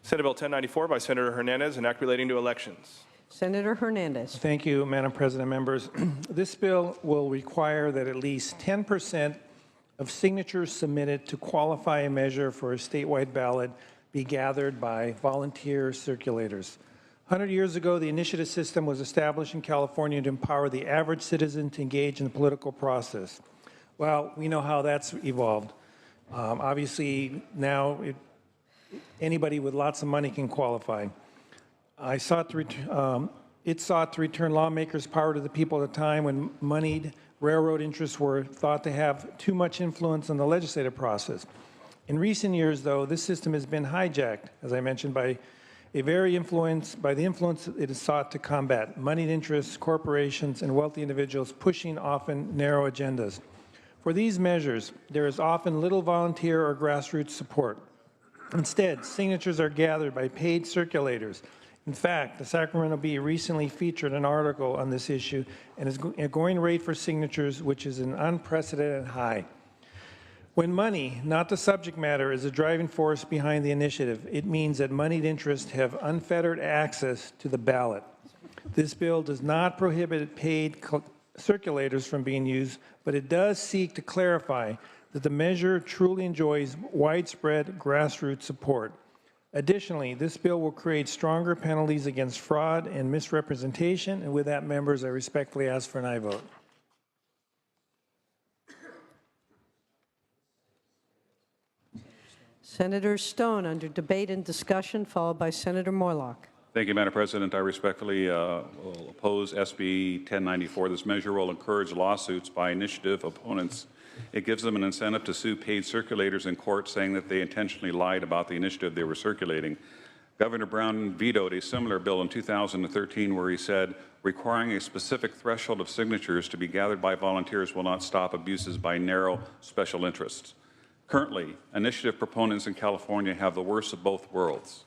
Senate Bill 1094 by Senator Hernandez, an act relating to elections. Senator Hernandez. Thank you, Madam President. Members, this bill will require that at least 10% of signatures submitted to qualify a measure for a statewide ballot be gathered by volunteer circulators. 100 years ago, the initiative system was established in California to empower the average citizen to engage in the political process. Well, we know how that's evolved. Obviously, now anybody with lots of money can qualify. It sought to return lawmakers' power to the people at a time when moneyed railroad interests were thought to have too much influence on the legislative process. In recent years, though, this system has been hijacked, as I mentioned, by the influence it is sought to combat, moneyed interests, corporations, and wealthy individuals pushing often narrow agendas. For these measures, there is often little volunteer or grassroots support. Instead, signatures are gathered by paid circulators. In fact, the Sacramento Bee recently featured an article on this issue and is a going rate for signatures, which is an unprecedented high. When money, not the subject matter, is the driving force behind the initiative, it means that moneyed interests have unfettered access to the ballot. This bill does not prohibit paid circulators from being used, but it does seek to clarify that the measure truly enjoys widespread grassroots support. Additionally, this bill will create stronger penalties against fraud and misrepresentation, and with that, members, I respectfully ask for an aye vote. Senator Stone, under debate and discussion, followed by Senator Morlock. Thank you, Madam President. I respectfully will oppose SB 1094. This measure will encourage lawsuits by initiative opponents. It gives them an incentive to sue paid circulators in court, saying that they intentionally lied about the initiative they were circulating. Governor Brown vetoed a similar bill in 2013 where he said, requiring a specific threshold of signatures to be gathered by volunteers will not stop abuses by narrow special interests. Currently, initiative proponents in California have the worst of both worlds,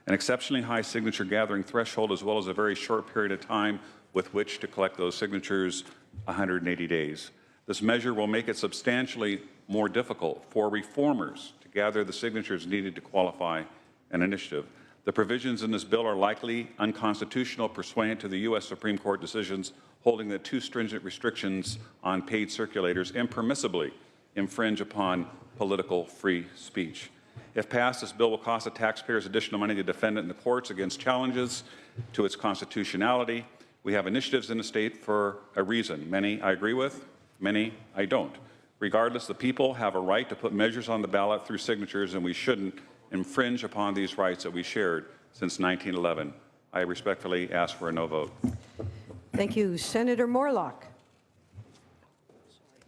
an exceptionally high signature gathering threshold as well as a very short period of time with which to collect those signatures, 180 days. This measure will make it substantially more difficult for reformers to gather the signatures needed to qualify an initiative. The provisions in this bill are likely unconstitutional pursuant to the U.S. Supreme Court decisions holding that too stringent restrictions on paid circulators impermissibly infringe upon political free speech. If passed, this bill will cost the taxpayers additional money to defend it in the courts against challenges to its constitutionality. We have initiatives in the state for a reason. Many I agree with, many I don't. Regardless, the people have a right to put measures on the ballot through signatures, and we shouldn't infringe upon these rights that we shared since 1911. I respectfully ask for a no vote. Thank you. Senator Morlock.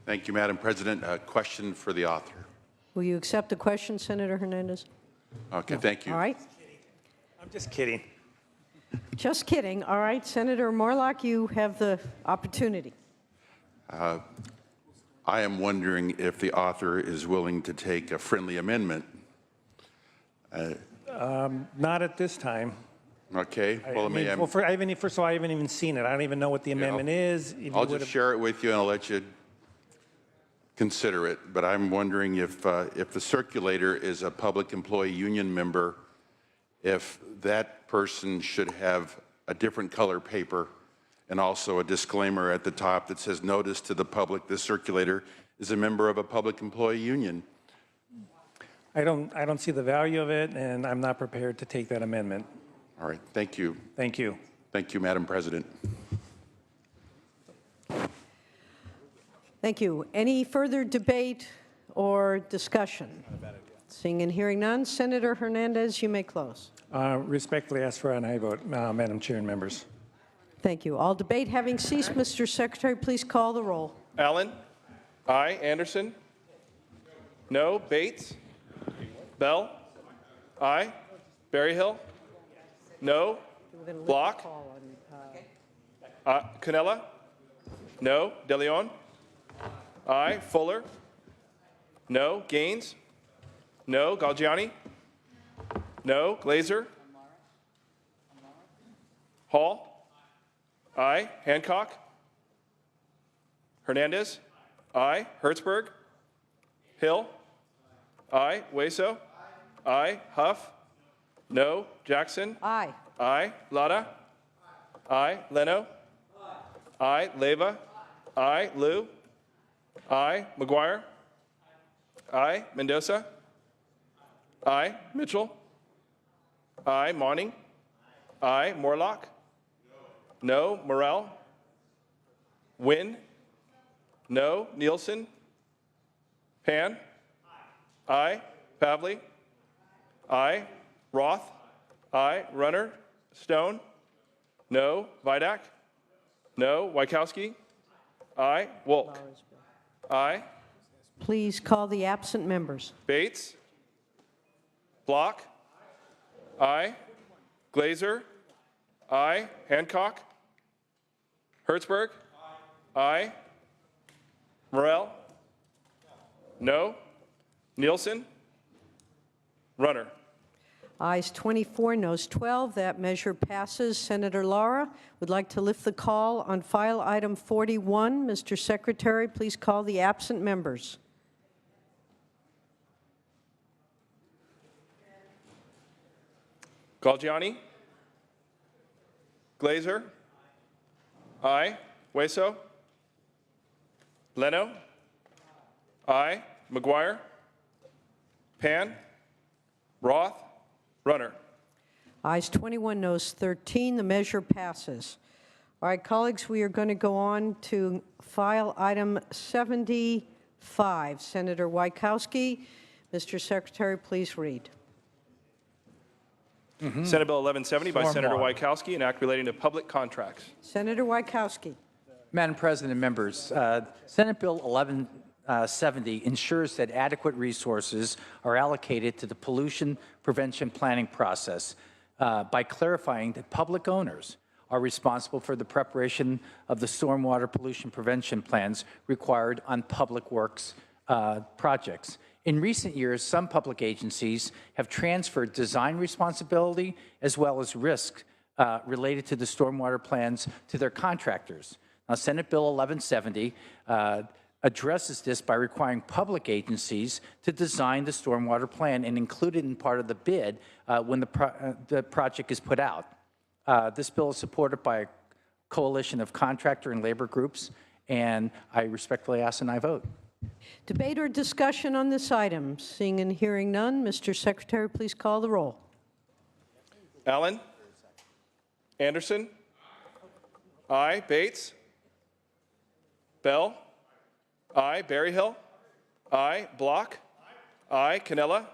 Thank you, Madam President. A question for the author. Will you accept the question, Senator Hernandez? Okay, thank you. All right. I'm just kidding. Just kidding. All right, Senator Morlock, you have the opportunity. I am wondering if the author is willing to take a friendly amendment. Not at this time. Okay. Well, first of all, I haven't even seen it. I don't even know what the amendment is. I'll just share it with you, and I'll let you consider it. But I'm wondering if the circulator is a public employee union member, if that person should have a different color paper and also a disclaimer at the top that says, notice to the public, this circulator is a member of a public employee union. I don't see the value of it, and I'm not prepared to take that amendment. All right. Thank you. Thank you. Thank you, Madam President. Thank you. Any further debate or discussion? Seeing and hearing none, Senator Hernandez, you may close. Respectfully ask for an aye vote, Madam Chair and members. Thank you. All debate having ceased, Mr. Secretary, please call the roll. Allen? Aye. Anderson? No. Bates? Bell? Aye. Berryhill? No. Block? Canella? No. De Leon? Aye. Fuller? No. Gaines? No. Galgiani? No. Glazer? Hall? Aye. Hancock? Hernandez? Aye. Hertzberg? Hill? Aye. Hueso? Aye. Huff? No. Jackson? Aye. Aye. Lada? Aye. Leno? Aye. Leyva? Aye. Lou? Aye. McGuire? Aye. Mendoza? Aye. Mitchell? Aye. Monning? Aye. Morlock? No. Morrell? Wynn? No. Nielsen? Pan? Aye. Pavley? Aye. Roth? Aye. Runner? Stone? No. Vidak? No. Wykowski? Aye. Wolk? Aye. Please call the absent members. Bates? Block? Aye. Glazer? Aye. Hancock? Hertzberg? Aye. Morrell? No. Nielsen? Runner? Ayes 24, noes 12. That measure passes. Senator Lara would like to lift the call on file item 41. Mr. Secretary, please call the absent members. Galgiani? Glazer? Aye. Hueso? Leno? Aye. McGuire? Pan? Roth? Runner? Ayes 21, noes 13. The measure passes. All right, colleagues, we are going to go on to file item 75. Senator Wykowski, Mr. Secretary, please read. Senate Bill 1170 by Senator Stormwater. Wykowski, an act relating to public contracts. Senator Wykowski. Madam President and members, Senate Bill 1170 ensures that adequate resources are allocated to the pollution prevention planning process by clarifying that public owners are responsible for the preparation of the stormwater pollution prevention plans required on public works projects. In recent years, some public agencies have transferred design responsibility as well as risk related to the stormwater plans to their contractors. Now, Senate Bill 1170 addresses this by requiring public agencies to design the stormwater plan and include it in part of the bid when the project is put out. This bill is supported by a coalition of contractor and labor groups, and I respectfully ask and I vote. Debate or discussion on this item? Seeing and hearing none, Mr. Secretary, please call the roll. Allen? Anderson? Aye. Bates? Bell? Aye. Berryhill? Aye. Block? Aye. Canella?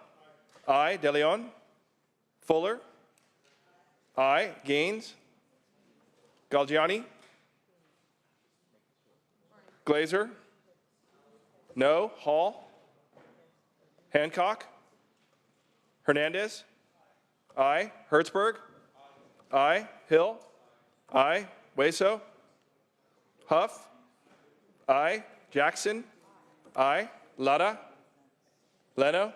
Aye. DeLeon? Fuller? Aye. Gaines? Galgiani? Glazer? No. Hall? Hancock? Hernandez? Aye. Hertzberg? Aye. Hill? Aye. Hueso? Huff? Aye. Jackson? Aye. Lada? Leno?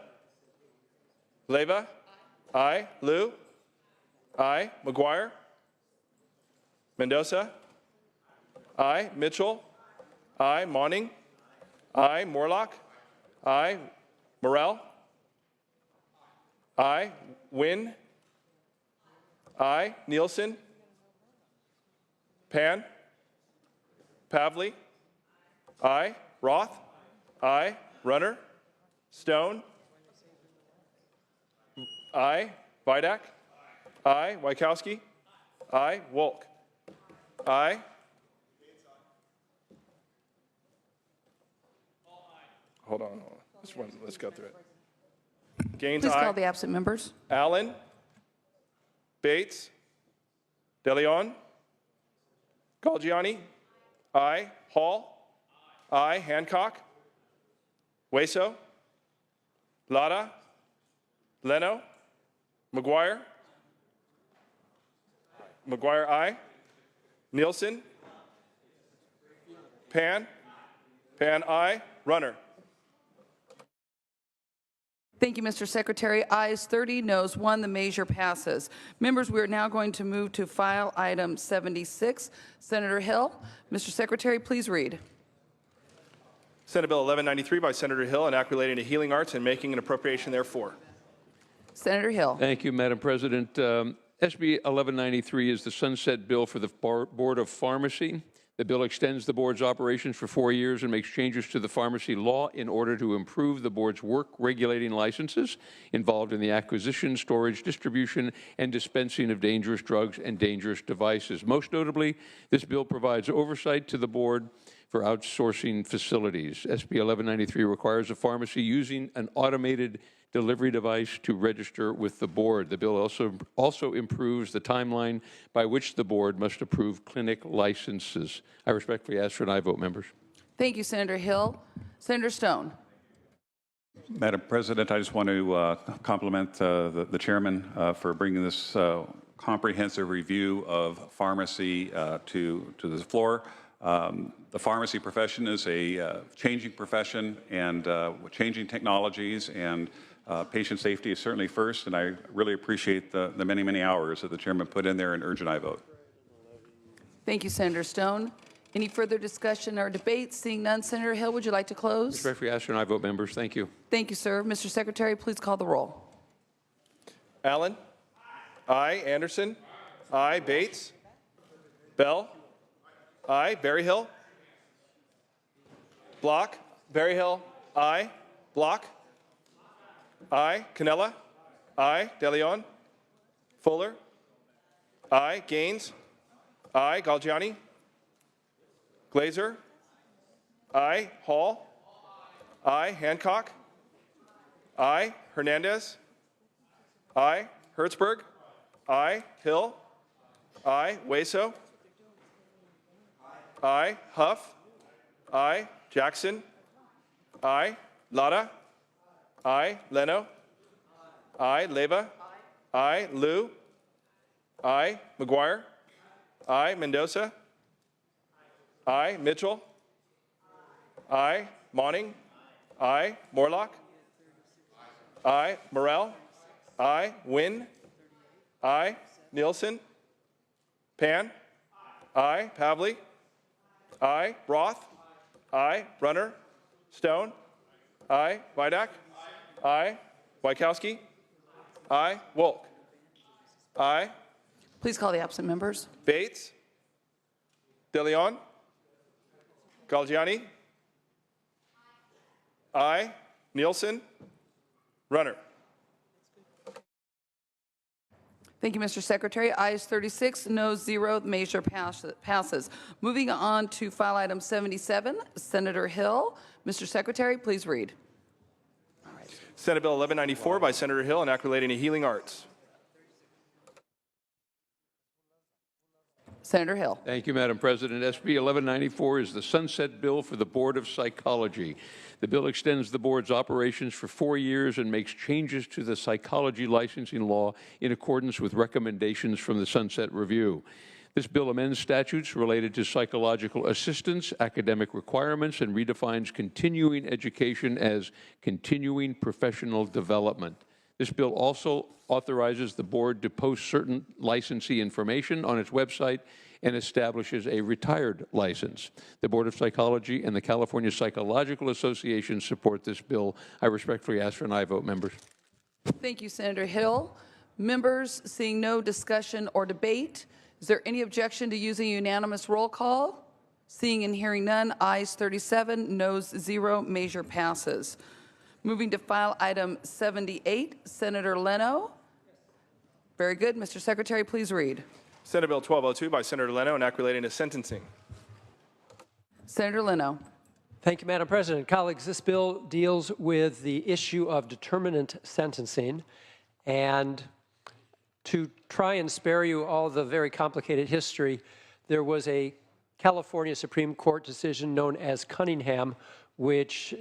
Leyva? Aye. Lou? Aye. McGuire? Mendoza? Aye. Mitchell? Aye. Monning? Aye. Morlock? Aye. Morrell? Aye. Wynn? Aye. Nielsen? Pan? Pavley? Aye. Roth? Aye. Runner? Stone? Aye. Vidak? Aye. Wykowski? Aye. Wolk? Aye. Hold on. Let's go through it. Gaines, Please aye. call the absent members. Allen? Bates? DeLeon? Galgiani? Aye. Hall? Aye. Hancock? Hueso? Lada? Leno? McGuire? McGuire, aye. Nielsen? Pan? Pan, aye. Runner? Thank you, Mr. Secretary. Ayes 30, noes 1. The measure passes. Members, we are now going to move to file item 76. Senator Hill. Mr. Secretary, please read. Senate Bill 1193 by Senator Hill, an act relating to healing arts and making an appropriation therefore. Senator Hill. Thank you, Madam President. SB 1193 is the sunset bill for the Board of Pharmacy. The bill extends the board's operations for 4 years and makes changes to the pharmacy law in order to improve the board's work regulating licenses involved in the acquisition, storage, distribution, and dispensing of dangerous drugs and dangerous devices. Most notably, this bill provides oversight to the board for outsourcing facilities. SB 1193 requires a pharmacy using an automated delivery device to register with the board. The bill also improves the timeline by which the board must approve clinic licenses. I respectfully ask for an aye vote, members. Thank you, Senator Hill. Senator Stone. Madam President, I just want to compliment the chairman for bringing this comprehensive review of pharmacy to the floor. The pharmacy profession is a changing profession, and changing technologies, and patient safety is certainly first, and I really appreciate the many, many hours that the chairman put in there in urgent aye vote. Thank you, Senator Stone. Any further discussion or debate? Seeing none, Senator Hill, would you like to close? Respectfully ask for an aye vote, members. Thank you. Thank you, sir. Mr. Secretary, please call the roll. Allen? Aye. Anderson? Aye. Bates? Bell? Aye. Berryhill? Block? Berryhill? Aye. Block? Aye. Canella? Aye. DeLeon? Fuller? Aye. Gaines? Aye. Galgiani? Glazer? Aye. Hall? Aye. Hancock? Aye. Hernandez? Aye. Hertzberg? Aye. Hill? Aye. Hueso? Aye. Huff? Aye. Jackson? Aye. Lara? Aye. Leno? Aye. Leyva? Aye. Liu? Aye. McGuire? Aye. Mendoza? Aye. Mitchell? Aye. Monning? Aye. Morlock? Aye. Morrell? Aye. Wynn? Aye. Nielsen? Pan? Aye. Pavley? Aye. Roth? Aye. Runner? Stone? Aye. Vidak? Aye. Wykowski? Aye. Wolk? Aye. Please call the absent members. Bates? DeLeon? Galgiani? Aye. Nielsen? Runner? Thank you, Mr. Secretary. Ayes 36, noes 0. The measure passes. Moving on to file item 77, Senator Hill. Mr. Secretary, please read. Senate Bill 1194 by Senator Hill, enact relating to healing arts. Senator Hill. Thank you, Madam President. SB 1194 is the sunset bill for the Board of Psychology. The bill extends the board's operations for 4 years and makes changes to the psychology licensing law in accordance with recommendations from the Sunset Review. This bill amends statutes related to psychological assistance, academic requirements, and redefines continuing education as continuing professional development. This bill also authorizes the board to post certain licensee information on its website and establishes a retired license. The Board of Psychology and the California Psychological Association support this bill. I respectfully ask for an aye vote, members. Thank you, Senator Hill. Members, seeing no discussion or debate, is there any objection to using unanimous roll call? Seeing and hearing none, ayes 37, noes 0, measure passes. Moving to file item 78, Senator Leno. Very good. Mr. Secretary, please read. Senate Bill 1202 by Senator Leno, enact relating to sentencing. Senator Leno. Thank you, Madam President. Colleagues, this bill deals with the issue of determinant sentencing. And to try and spare you all the very complicated history, there was a California Supreme Court decision known as Cunningham, which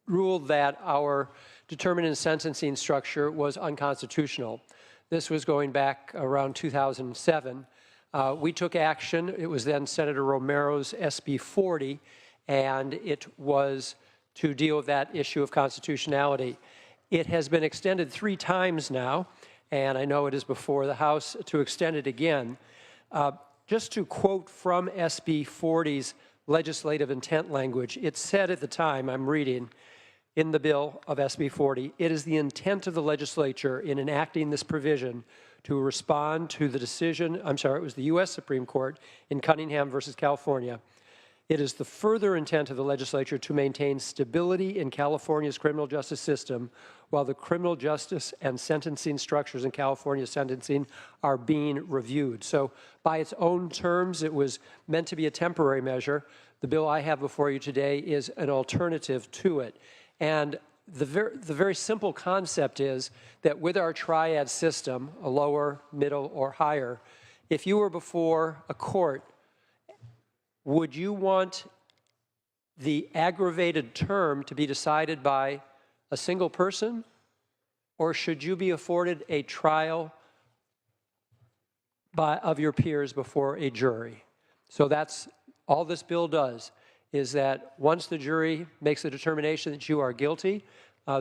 ruled that our determinant sentencing structure was unconstitutional. This was going back around 2007. We took action. It was then Senator Romero's SB 40, and it was to deal with that issue of constitutionality. It has been extended 3 times now, and I know it is before the House to extend it again. Just to quote from SB 40's legislative intent language, it said at the time, I'm reading, in the bill of SB 40. It is the intent of the legislature in enacting this provision to respond to the decision, it was the U.S. Supreme Court in Cunningham versus California. It is the further intent of the legislature to maintain stability in California's criminal justice system while the criminal justice and sentencing structures in California sentencing are being reviewed. So by its own terms, it was meant to be a temporary measure. The bill I have before you today is an alternative to it. And the very simple concept is that with our triad system, a lower, middle, or higher, if you were before a court, would you want the aggravated term to be decided by a single person, or should you be afforded a trial of your peers before a jury? So that's all this bill does, is that once the jury makes the determination that you are guilty,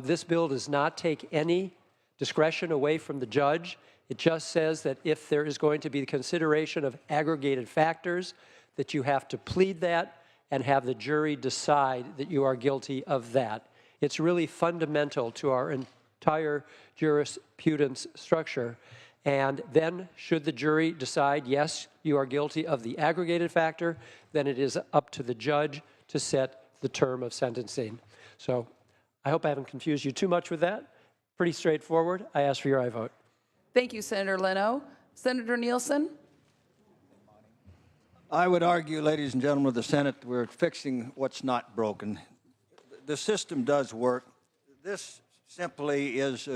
this bill does not take any discretion away from the judge. It just says that if there is going to be the consideration of aggregated factors, that you have to plead that and have the jury decide that you are guilty of that. It's really fundamental to our entire jurisprudence structure. And then should the jury decide, yes, you are guilty of the aggregated factor, then it is up to the judge to set the term of sentencing. So I hope I haven't confused you too much with that. Pretty straightforward. I ask for your aye vote. Thank you, Senator Leno. Senator Nielsen? I would argue, ladies and gentlemen of the Senate, we're fixing what's not broken. The system does work. This simply is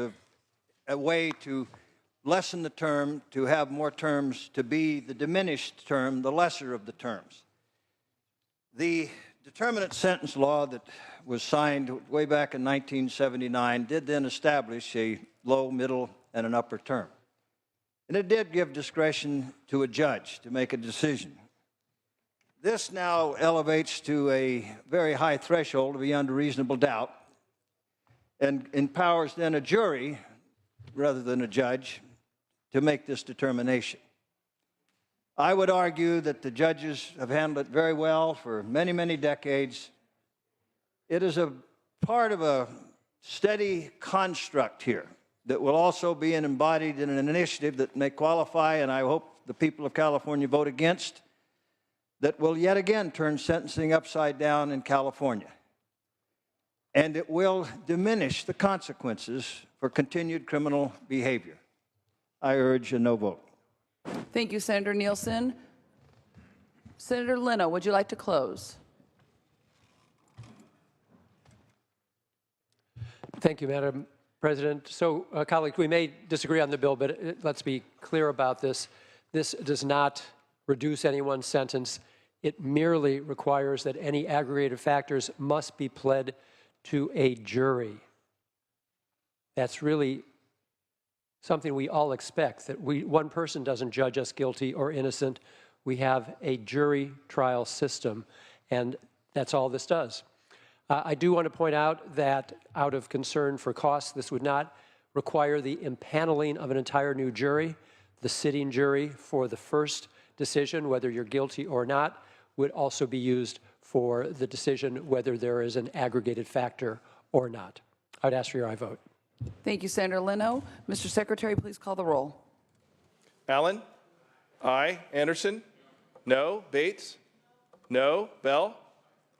a way to lessen the term, to have more terms, to be the diminished term, the lesser of the terms. The determinate sentence law that was signed way back in 1979 did then establish a low, middle, and an upper term. And it did give discretion to a judge to make a decision. This now elevates to a very high threshold beyond a reasonable doubt and empowers then a jury, rather than a judge, to make this determination. I would argue that the judges have handled it very well for many, many decades. It is a part of a steady construct here that will also be embodied in an initiative that may qualify, and I hope the people of California vote against, that will yet again turn sentencing upside down in California. And it will diminish the consequences for continued criminal behavior. I urge a no vote. Thank you, Senator Nielsen. Senator Leno, would you like to close? Thank you, Madam President. So, colleagues, we may disagree on the bill, but let's be clear about this. This does not reduce anyone's sentence. It merely requires that any aggregated factors must be pled to a jury. That's really something we all expect, that one person doesn't judge us guilty or innocent. We have a jury trial system, and that's all this does. I do want to point out that out of concern for costs, this would not require the impaneling of an entire new jury. The sitting jury for the first decision, whether you're guilty or not, would also be used for the decision whether there is an aggregated factor or not. I would ask for your aye vote. Thank you, Senator Leno. Mr. Secretary, please call the roll. Allen? Aye. Anderson? No. Bates? No. Bell?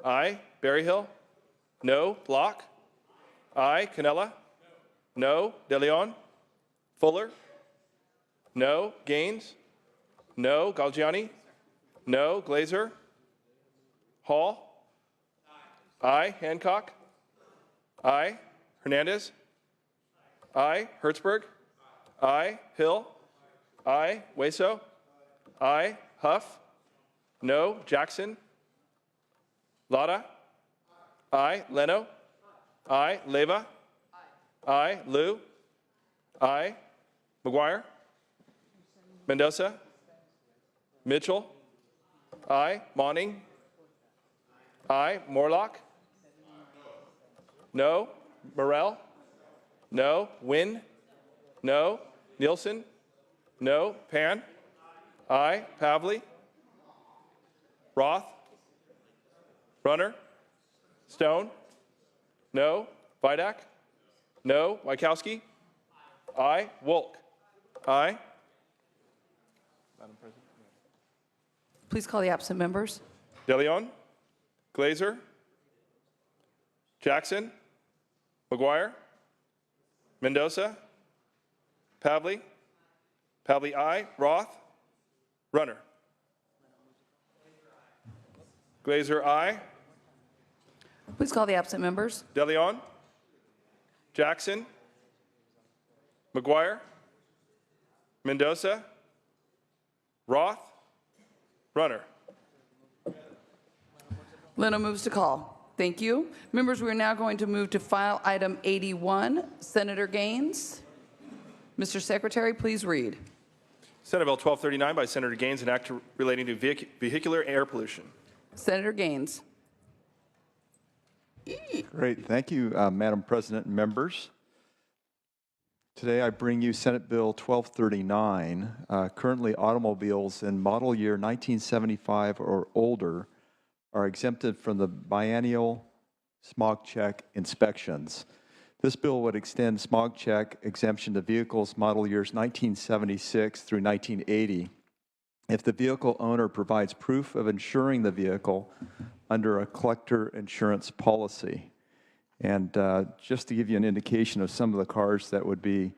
Aye. Berryhill? No. Block? Aye. Cannella? No. De Leon? Fuller? No. Gaines? No. Galgiani? No. Glazer? Hall? Aye. Hancock? Aye. Hernandez? Aye. Hertzberg? Aye. Hill? Aye. Hueso? Aye. Huff? No. Jackson? Lada? Aye. Leno? Aye. Leyva? Aye. Liu? Aye. McGuire? Mendoza? Mitchell? Aye. Monning? Aye. Morlock? No. Morrell? No. Wynn? No. Nielsen? No. Pan? Aye. Pavley? Roth? Runner? Stone? No. Vidak? No. Wykowski? Aye. Wolk? Aye. Please call the absent members. DeLeon? Glazer? Jackson? McGuire? Mendoza? Pavley? Pavley, aye. Roth? Runner? Glazer, aye. Please call the absent members. DeLeon? Jackson? McGuire? Mendoza? Roth? Runner? Leno moves to call. Thank you. Members, we are now going to move to file item 81, Senator Gaines. Mr. Secretary, please read. Senate Bill 1239 by Senator Gaines, an act relating to vehicular air pollution. Senator Gaines. Great. Thank you, Madam President and members. Today I bring you Senate Bill 1239. Currently, automobiles in model year 1975 or older are exempted from the biennial smog check inspections. This bill would extend smog check exemption to vehicles model years 1976 through 1980 if the vehicle owner provides proof of insuring the vehicle under a collector insurance policy. And just to give you an indication of some of the cars that would be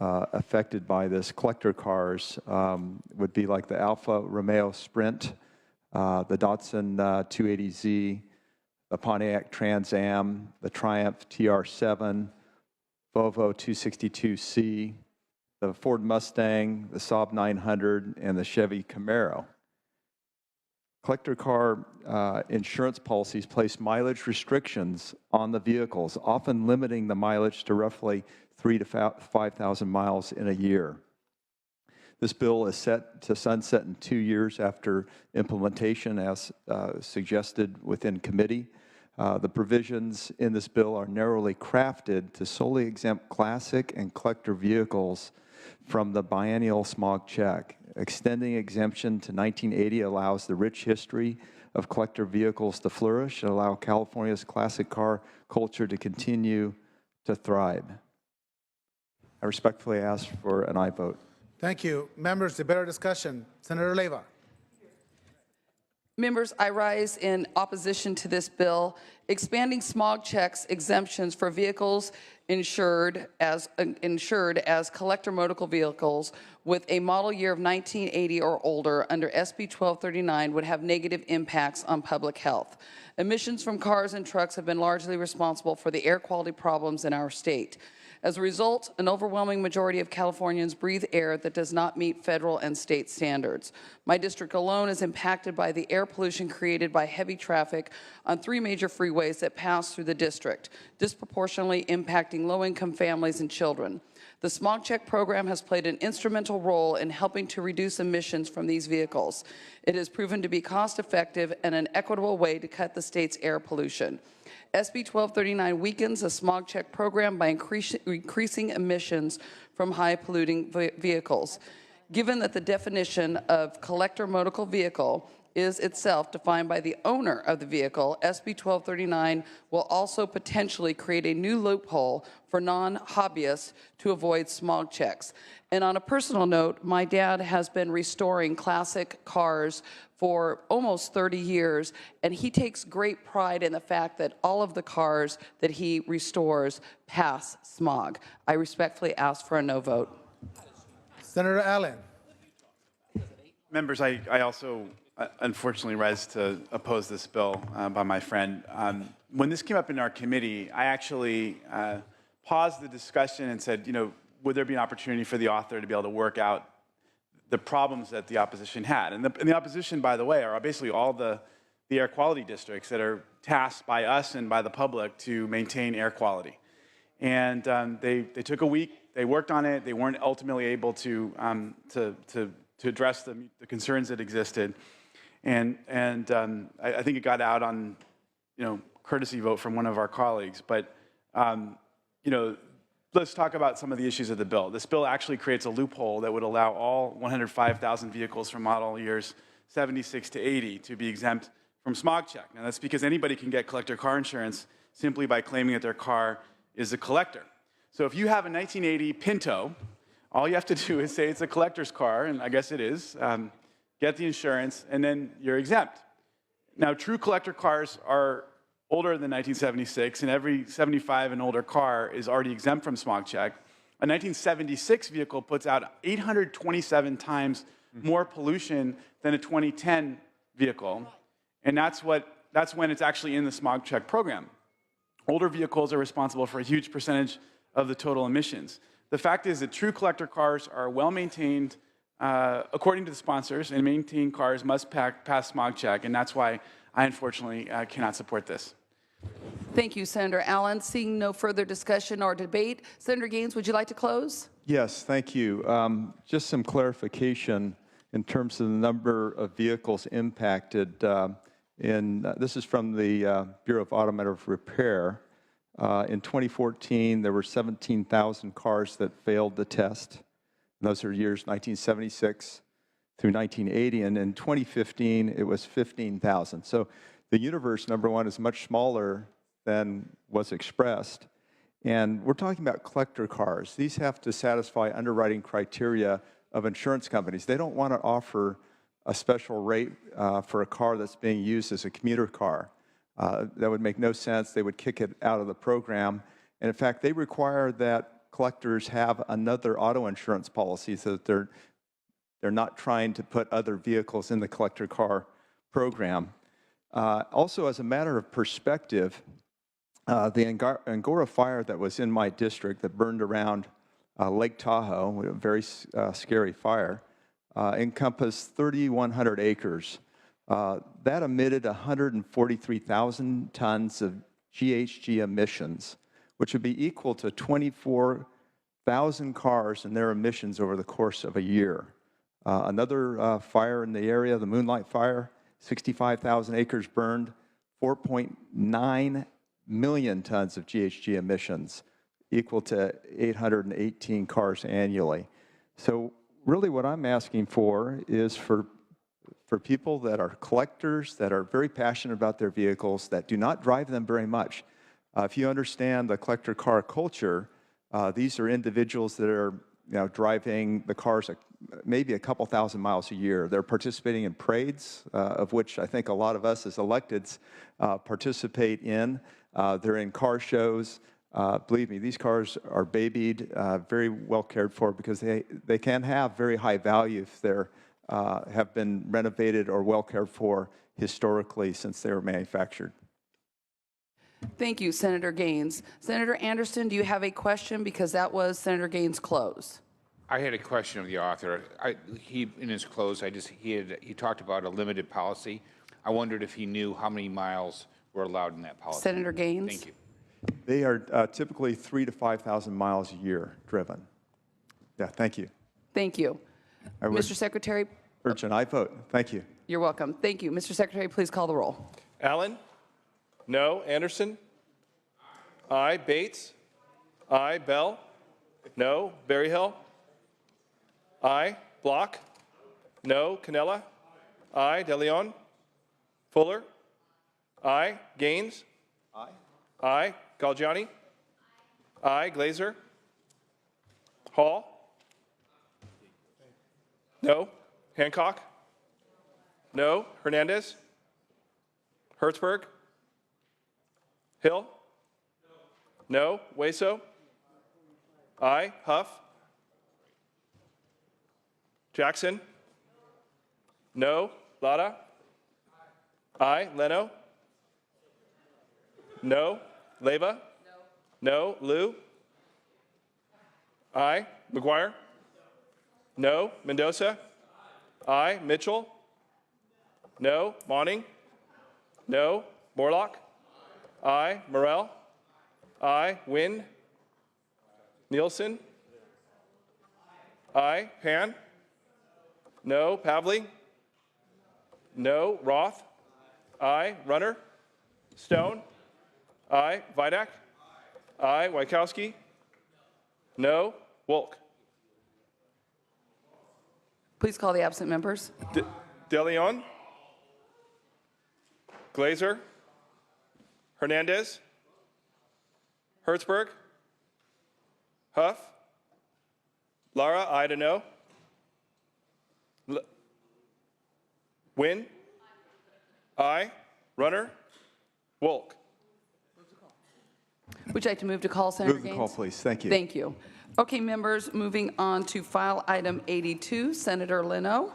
affected by this, collector cars would be like the Alfa Romeo Sprint, the Datsun 280Z, the Pontiac Trans Am, the Triumph TR7, Volvo 262C, the Ford Mustang, the Saab 900, and the Chevy Camaro. Collector car insurance policies place mileage restrictions on the vehicles, often limiting the mileage to roughly 3,000 to 5,000 miles in a year. This bill is set to sunset in 2 years after implementation, as suggested within committee. The provisions in this bill are narrowly crafted to solely exempt classic and collector vehicles from the biennial smog check. Extending exemption to 1980 allows the rich history of collector vehicles to flourish and allow California's classic car culture to continue to thrive. I respectfully ask for an aye vote. Thank you. Members, the better discussion. Senator Leyva. Members, I rise in opposition to this bill, expanding smog checks exemptions for vehicles insured as collector motor vehicles with a model year of 1980 or older under SB 1239 would have negative impacts on public health. Emissions from cars and trucks have been largely responsible for the air quality problems in our state. As a result, an overwhelming majority of Californians breathe air that does not meet federal and state standards. My district alone is impacted by the air pollution created by heavy traffic on 3 major freeways that pass through the district, disproportionately impacting low-income families and children. The Smog Check program has played an instrumental role in helping to reduce emissions from these vehicles. It has proven to be cost-effective and an equitable way to cut the state's air pollution. SB 1239 weakens the Smog Check program by increasing emissions from high-polluting vehicles. Given that the definition of collector motor vehicle is itself defined by the owner of the vehicle, SB 1239 will also potentially create a new loophole for non-hobbyists to avoid smog checks. And on a personal note, my dad has been restoring classic cars for almost 30 years, and he takes great pride in the fact that all of the cars that he restores pass smog. I respectfully ask for a no vote. Senator Allen. Members, I also unfortunately rise to oppose this bill by my friend. When this came up in our committee, I actually paused the discussion and said, would there be an opportunity for the author to be able to work out the problems that the opposition had? And the opposition, by the way, are basically all the air quality districts that are tasked by us and by the public to maintain air quality. And they took a week, they worked on it, they weren't ultimately able to address the concerns that existed. And I think it got out on, courtesy vote from one of our colleagues. But, let's talk about some of the issues of the bill. This bill actually creates a loophole that would allow all 105,000 vehicles from model years 76 to 80 to be exempt from smog check. Now, that's because anybody can get collector car insurance simply by claiming that their car is the collector. So if you have a 1980 Pinto, all you have to do is say it's a collector's car, and I guess it is, get the insurance, and then you're exempt. Now, true collector cars are older than 1976, and every 75 and older car is already exempt from smog check. A 1976 vehicle puts out 827 times more pollution than a 2010 vehicle, and that's when it's actually in the smog check program. Older vehicles are responsible for a huge percentage of the total emissions. The fact is that true collector cars are well maintained according to the sponsors, and maintained cars must pass smog check, and that's why I unfortunately cannot support this. Thank you, Senator Allen. Seeing no further discussion or debate, Senator Gaines, would you like to close? Yes, thank you. Just some clarification in terms of the number of vehicles impacted. This is from the Bureau of Automotive Repair. In 2014, there were 17,000 cars that failed the test. And those are years 1976 through 1980. And in 2015, it was 15,000. So the universe, number one, is much smaller than was expressed. And we're talking about collector cars. These have to satisfy underwriting criteria of insurance companies. They don't want to offer a special rate for a car that's being used as a commuter car. That would make no sense. They would kick it out of the program. And in fact, they require that collectors have another auto insurance policy so that they're not trying to put other vehicles in the collector car program. Also, as a matter of perspective, the Angora fire that was in my district that burned around Lake Tahoe, a very scary fire, encompassed 3,100 acres. That emitted 143,000 tons of GHG emissions, which would be equal to 24,000 cars and their emissions over the course of a year. Another fire in the area, the Moonlight Fire, 65,000 acres burned, 4.9 million tons of GHG emissions, equal to 818 cars annually. So really what I'm asking for is for people that are collectors, that are very passionate about their vehicles, that do not drive them very much. If you understand the collector car culture, these are individuals that are driving the cars maybe a couple thousand miles a year. They're participating in parades, of which I think a lot of us as electeds participate in. They're in car shows. Believe me, these cars are babied, very well cared for, because they can have very high value if they're have been renovated or well cared for historically since they were manufactured. Thank you, Senator Gaines. Senator Anderson, do you have a question? Because that was Senator Gaines' close. I had a question of the author. He in his close, he talked about a limited policy. I wondered if he knew how many miles were allowed in that policy. Senator Gaines. Thank you. They are typically 3,000 to 5,000 miles a year driven. Yeah, thank you. Thank you. Mr. Secretary. Urgent, I vote. Thank you. You're welcome. Thank you. Mr. Secretary, please call the roll. Allen? No. Anderson? Aye. Bates? Aye. Bell? No. Berryhill? Aye. Block? No. Cannella? Aye. DeLeon? Fuller? Aye. Gaines? Aye. Aye. Galgiani? Aye. Glazer? Hall? No. Hancock? No. Hernandez? Hertzberg? Hill? No. Hueso? Aye. Huff? Jackson? No. Lada? Aye. Leno? No. Leyva? No. Liu? Aye. McGuire? No. Mendoza? Aye. Mitchell? No. Monning? No. Morlock? Aye. Morrell? Aye. Wynn? Nielsen? Aye. Pan? No. Pavley? No. Roth? Aye. Runner? Stone? Aye. Vidak? Aye. Wykowski? No. Wolk? Please call the absent members. DeLeon? Glazer? Hernandez? Hertzberg? Huff? Lara, aye to no? Wynn? Aye. Runner? Wolk? Would you like to move to call, Senator Move the Gaines? call, please. Thank you. Thank you. Okay, members, moving on to file item 82, Senator Leno.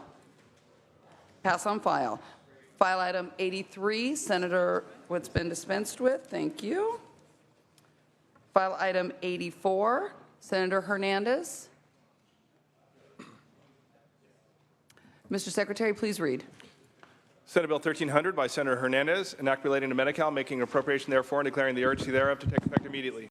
Pass on file. File item 83, Senator, what's been dispensed with, thank you. File item 84, Senator Hernandez. Mr. Secretary, please read. Senate Bill 1300 by Senator Hernandez, an act relating to Medi-Cal, making appropriation therefore and declaring the urgency thereof to take effect immediately.